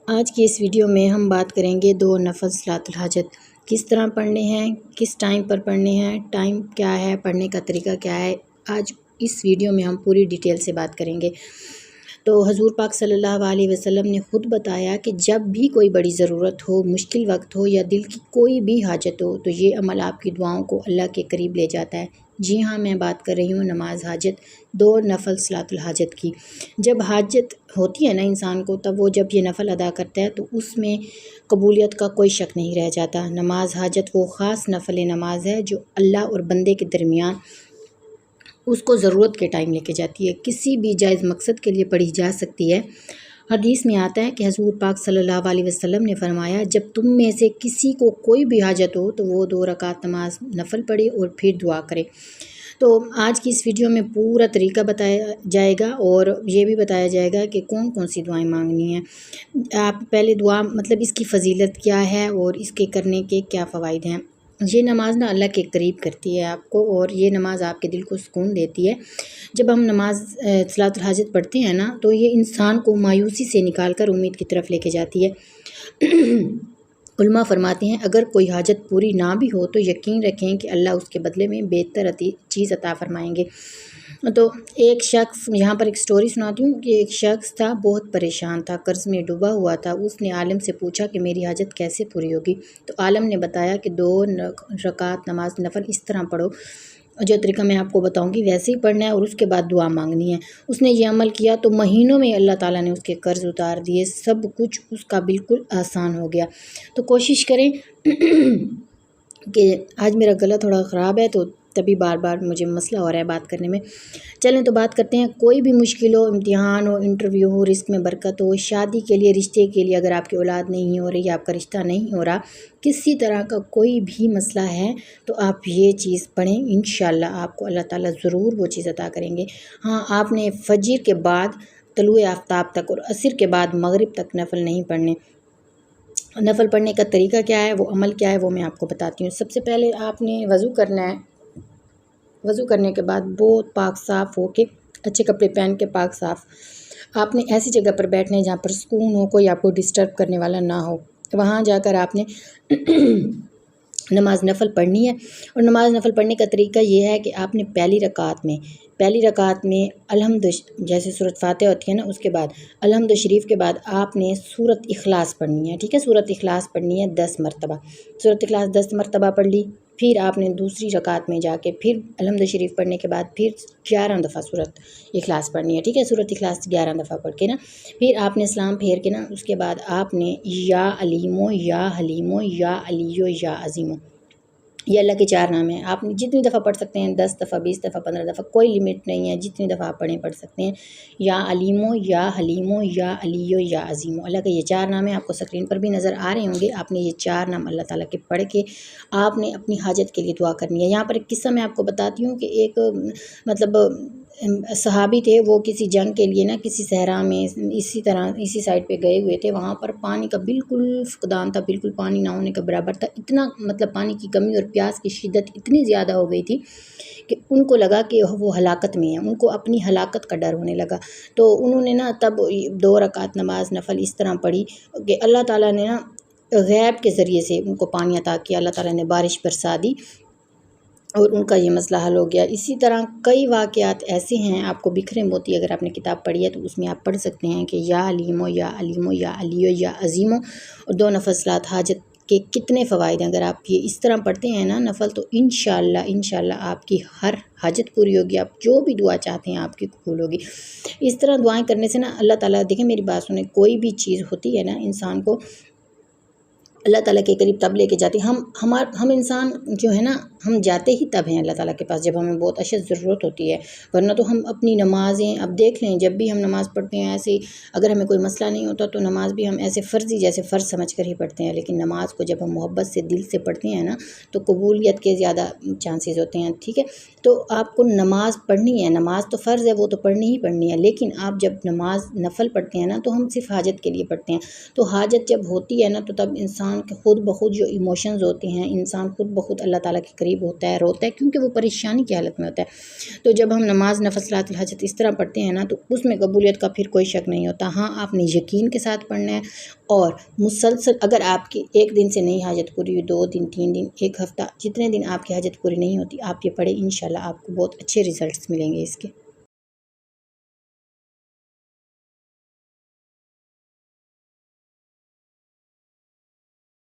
آج کی اس ویڈیو میں ہم بات کریں گے 2 نفل صلاۃ الحاجت کس طرح پڑھنے ہیں، کس ٹائم پر پڑھنے ہیں، ٹائم کیا ہے، پڑھنے کا طریقہ کیا ہے۔ آج اس ویڈیو میں ہم پوری ڈیٹیل سے بات کریں گے۔ تو حضور پاک صلی اللہ علیہ وسلم نے خود بتایا کہ جب بھی کوئی بڑی ضرورت ہو، مشکل وقت ہو یا دل کی کوئی بھی حاجت ہو تو یہ عمل آپ کی دعاؤں کو اللہ کے قریب لے جاتا ہے۔ جی ہاں، میں بات کر رہی ہوں نماز حاجت، 2 نفل صلاۃ الحاجت کی۔ جب حاجت ہوتی ہے نا انسان کو، تب وہ جب یہ نفل ادا کرتا ہے تو اس میں قبولیت کا کوئی شک نہیں رہ جاتا۔ نماز حاجت وہ خاص نفل نماز ہے جو اللہ اور بندے کے درمیان اس کو ضرورت کے ٹائم لے کے جاتی ہے، کسی بھی جائز مقصد کے لیے پڑھی جا سکتی ہے۔ حدیث میں آتا ہے کہ حضور پاک صلی اللہ علیہ وسلم نے فرمایا، جب تم میں سے کسی کو کوئی بھی حاجت ہو تو وہ 2 رکعت نماز نفل پڑھے اور پھر دعا کرے۔ تو آج کی اس ویڈیو میں پورا طریقہ بتایا جائے گا اور یہ بھی بتایا جائے گا کہ کون کون سی دعائیں مانگنی ہیں۔ آپ پہلے دعا مطلب اس کی فضیلت کیا ہے اور اس کے کرنے کے کیا فوائد ہیں۔ یہ نماز نا اللہ کے قریب کرتی ہے آپ کو، اور یہ نماز آپ کے دل کو سکون دیتی ہے۔ جب ہم نماز صلاۃ الحاجت پڑھتے ہیں نا تو یہ انسان کو مایوسی سے نکال کر امید کی طرف لے کے جاتی ہے۔ علماء فرماتے ہیں اگر کوئی حاجت پوری نہ بھی ہو تو یقین رکھیں کہ اللہ اس کے بدلے میں بہتر چیز عطا فرمائیں گے۔ تو ایک شخص، یہاں پر ایک سٹوری سناتی ہوں کہ ایک شخص تھا، بہت پریشان تھا، قرض میں ڈوبا ہوا تھا۔ اس نے عالم سے پوچھا کہ میری حاجت کیسے پوری ہوگی؟ تو عالم نے بتایا کہ 2 رکعت نماز نفل اس طرح پڑھو، جو طریقہ میں آپ کو بتاؤں گی ویسے ہی پڑھنا ہے اور اس کے بعد دعا مانگنی ہے۔ اس نے یہ عمل کیا تو مہینوں میں اللہ تعالیٰ نے اس کے قرض اتار دیے، سب کچھ اس کا بالکل آسان ہو گیا۔ تو کوشش کریں کہ آج میرا گلا تھوڑا خراب ہے تو تبھی بار بار مجھے مسئلہ ہو رہا ہے بات کرنے میں۔ چلیں تو بات کرتے ہیں۔ کوئی بھی مشکل ہو، امتحان ہو، انٹرویو ہو، رزق میں برکت ہو، شادی کے لیے، رشتے کے لیے، اگر آپ کی اولاد نہیں ہو رہی یا آپ کا رشتہ نہیں ہو رہا، کسی طرح کا کوئی بھی مسئلہ ہے تو آپ یہ چیز پڑھیں، انشاءاللہ آپ کو اللہ تعالیٰ ضرور وہ چیز عطا کریں گے۔ ہاں، آپ نے فجر کے بعد طلوع آفتاب تک اور عصر کے بعد مغرب تک نفل نہیں پڑھنے۔ نفل پڑھنے کا طریقہ کیا ہے، وہ عمل کیا ہے، وہ میں آپ کو بتاتی ہوں۔ سب سے پہلے آپ نے وضو کرنا ہے۔ وضو کرنے کے بعد بہت پاک صاف ہو کے، اچھے کپڑے پہن کے پاک صاف، آپ نے ایسی جگہ پر بیٹھنا ہے جہاں پر سکون ہو، کوئی آپ کو ڈسٹرب کرنے والا نہ ہو۔ وہاں جا کر آپ نے نماز نفل پڑھنی ہے۔ اور نماز نفل پڑھنے کا طریقہ یہ ہے کہ آپ نے پہلی رکعت میں الحمد، جیسے سورۃ فاتحہ ہوتی ہے نا، اس کے بعد الحمد شریف کے بعد آپ نے سورۃ اخلاص پڑھنی ہے، ٹھیک ہے؟ سورۃ اخلاص پڑھنی ہے 10 مرتبہ۔ سورۃ اخلاص 10 مرتبہ پڑھ لی، پھر آپ نے دوسری رکعت میں جا کے پھر الحمد شریف پڑھنے کے بعد پھر 11 دفعہ سورۃ اخلاص پڑھنی ہے، ٹھیک ہے؟ سورۃ اخلاص 11 دفعہ پڑھ کے نا پھر آپ نے سلام پھیر کے نا اس کے بعد آپ نے یا علیمو یا حلیمو یا علیو یا عظیمو، یہ اللہ کے 4 نام ہیں۔ آپ جتنی دفعہ پڑھ سکتے ہیں، 10 دفعہ، 20 دفعہ، 15 دفعہ، کوئی لمٹ نہیں ہے، جتنی دفعہ آپ پڑھ سکتے ہیں۔ یا علیمو یا حلیمو یا علیو یا عظیمو، اللہ کے یہ 4 نام ہیں، آپ کو اسکرین پر بھی نظر آ رہے ہوں گے۔ آپ نے یہ 4 نام اللہ تعالیٰ کے پڑھ کے آپ نے اپنی حاجت کے لیے دعا کرنی ہے۔ یہاں پر ایک قصہ میں آپ کو بتاتی ہوں کہ ایک مطلب صحابی تھے، وہ کسی جنگ کے لیے نا کسی صحرا میں اسی سائڈ پہ گئے ہوئے تھے۔ وہاں پر پانی کا بالکل فقدان تھا، بالکل پانی نہ ہونے کے برابر تھا، اتنا مطلب پانی کی کمی اور پیاس کی شدت اتنی زیادہ ہو گئی تھی کہ ان کو لگا کہ وہ ہلاکت میں ہیں، ان کو اپنی ہلاکت کا ڈر ہونے لگا۔ تو انہوں نے نا تب 2 رکعت نماز نفل اس طرح پڑھی کہ اللہ تعالیٰ نے نا غیب کے ذریعے سے ان کو پانی عطا کیا، اللہ تعالیٰ نے بارش برسا دی اور ان کا یہ مسئلہ حل ہو گیا۔ اسی طرح کئی واقعات ایسے ہیں، آپ کو بکھرے موتی اگر آپ نے کتاب پڑھی ہے تو اس میں آپ پڑھ سکتے ہیں کہ یا علیمو یا علیمو یا علیو یا عظیمو، اور 2 نفل صلاۃ حاجت کے کتنے فوائد ہیں۔ اگر آپ یہ اس طرح پڑھتے ہیں نا نفل تو انشاءاللہ آپ کی ہر حاجت پوری ہوگی، آپ جو بھی دعا چاہتے ہیں آپ کی قبول ہوگی۔ اس طرح دعائیں کرنے سے نا اللہ تعالیٰ، دیکھیں میری بات سنیں، کوئی بھی چیز ہوتی ہے نا انسان کو اللہ تعالیٰ کے قریب تب لے کے جاتی ہے۔ ہم انسان جو ہے نا، ہم جاتے ہی تب ہیں اللہ تعالیٰ کے پاس جب ہمیں بہت اشد ضرورت ہوتی ہے، ورنہ تو ہم اپنی نمازیں اب دیکھ لیں، جب بھی ہم نماز پڑھتے ہیں ایسے ہی، اگر ہمیں کوئی مسئلہ نہیں ہوتا تو نماز بھی ہم ایسے فرضی جیسے فرض سمجھ کر ہی پڑھتے ہیں، لیکن نماز کو جب ہم محبت سے دل سے پڑھتے ہیں نا تو قبولیت کے زیادہ چانسز ہوتے ہیں، ٹھیک ہے؟ تو آپ کو نماز پڑھنی ہے، نماز تو فرض ہے، وہ تو پڑھنی ہی پڑھنی ہے، لیکن آپ جب نماز نفل پڑھتے ہیں نا تو ہم صرف حاجت کے لیے پڑھتے ہیں۔ تو حاجت جب ہوتی ہے نا تو تب انسان کے خود بخود جو ایموشنز ہوتے ہیں، انسان خود بخود اللہ تعالیٰ کے قریب غریب ہوتا ہے، روتا ہے، کیونکہ وہ پریشانی کی حالت میں ہوتا ہے۔ تو جب ہم نماز نفل صلاۃ الحاجت اس طرح پڑھتے ہیں نا تو اس میں قبولیت کا پھر کوئی شک نہیں ہوتا۔ ہاں آپ نے یقین کے ساتھ پڑھنا ہے اور مسلسل، اگر آپ کی ایک دن سے نہیں حاجت پوری ہوئی، 2 دن، 3 دن، ایک ہفتہ، جتنے دن آپ کی حاجت پوری نہیں ہوتی آپ یہ پڑھیں، انشاءاللہ آپ کو بہت اچھے ریزلٹس ملیں گے اس کے۔